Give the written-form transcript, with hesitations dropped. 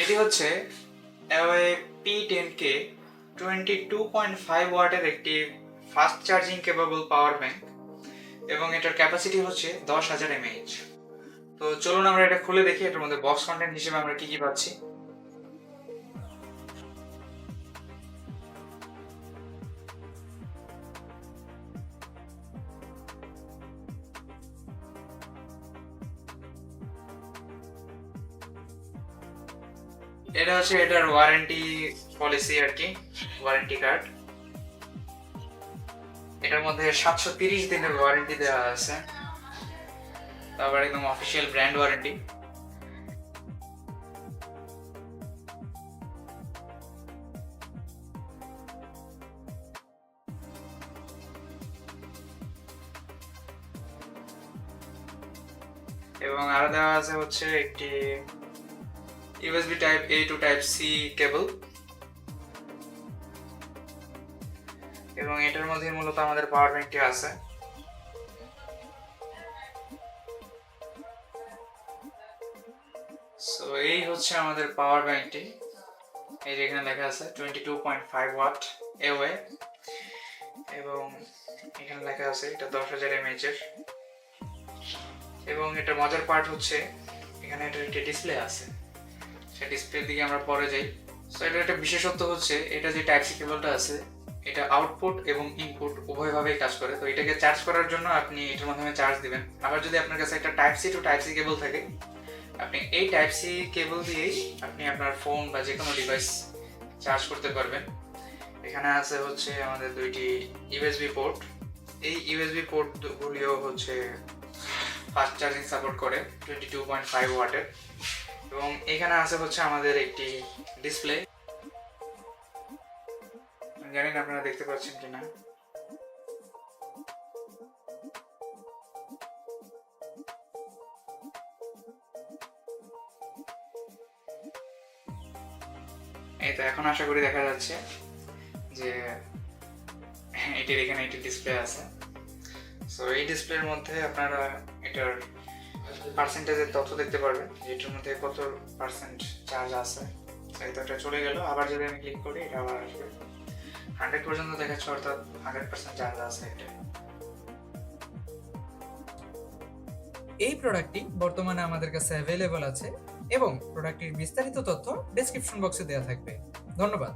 এটি হচ্ছে Huawei P10K 22.5 ওয়াটের একটি fast charging capable power bank এবং এটার ক্যাপাসিটি হচ্ছে 10,000 mAh। তো চলুন আমরা এটা খুলে দেখি এটার মধ্যে বক্স কন্টেন্ট হিসেবে আমরা কি কি পাচ্ছি। এটা হচ্ছে এটার ওয়ারেন্টি পলিসি আর কি, ওয়ারেন্টি কার্ড। এটার মধ্যে 730 দিনের ওয়ারেন্টি দেওয়া আছে, তারপর একদম অফিসিয়াল ব্র্যান্ড ওয়ারেন্টি। এবং আরো দেওয়া আছে হচ্ছে একটি USB type A to type C cable. এবং এটার মধ্যে মূলত আমাদের পাওয়ার ব্যাংকটি আছে। সো এই হচ্ছে আমাদের পাওয়ার ব্যাংকটি। এই যে এখানে লেখা আছে 22.5 ওয়াট Huawei এবং এখানে লেখা আছে এটা 10,000 mAh এর। এবং এটার মজার পার্ট হচ্ছে এখানে এটার একটি ডিসপ্লে আছে, সেই ডিসপ্লের দিকে আমরা পরে যাই। সো এটার একটা বিশেষত্ব হচ্ছে এটা যে টাইপ সি কেবলটা আছে এটা আউটপুট এবং ইনপুট উভয়ভাবেই কাজ করে। তো এটাকে চার্জ করার জন্য আপনি এটার মাধ্যমে চার্জ দিবেন। আবার যদি আপনার কাছে একটা type C to type C cable থাকে, আপনি এই টাইপ সি কেবল দিয়েই আপনি আপনার ফোন বা যে কোনো ডিভাইস চার্জ করতে পারবেন। এখানে আছে হচ্ছে আমাদের দুইটি ইউএসবি পোর্ট। এই ইউএসবি পোর্টগুলিও হচ্ছে ফাস্ট চার্জিং সাপোর্ট করে 22.5 ওয়াটের। এবং এখানে আছে হচ্ছে আমাদের একটি ডিসপ্লে, জানি না আপনারা দেখতে পাচ্ছেন কিনা। এই তো এখন আশা করি দেখা যাচ্ছে যে এটির এখানে একটি ডিসপ্লে আছে। সো এই ডিসপ্লের মধ্যে আপনারা এটার পার্সেন্টেজের তথ্য দেখতে পারবেন, এটার মধ্যে কত পার্সেন্ট চার্জ আছে। এই তো এটা চলে গেল, আবার যদি আমি ক্লিক করি এটা আবার আসবে 100 পর্যন্ত দেখাচ্ছে, অর্থাৎ 100% চার্জ আছে এটা। এই প্রোডাক্টটি বর্তমানে আমাদের কাছে অ্যাভেলেবল আছে এবং প্রোডাক্টটির বিস্তারিত তথ্য ডেসক্রিপশন বক্সে দেওয়া থাকবে। ধন্যবাদ।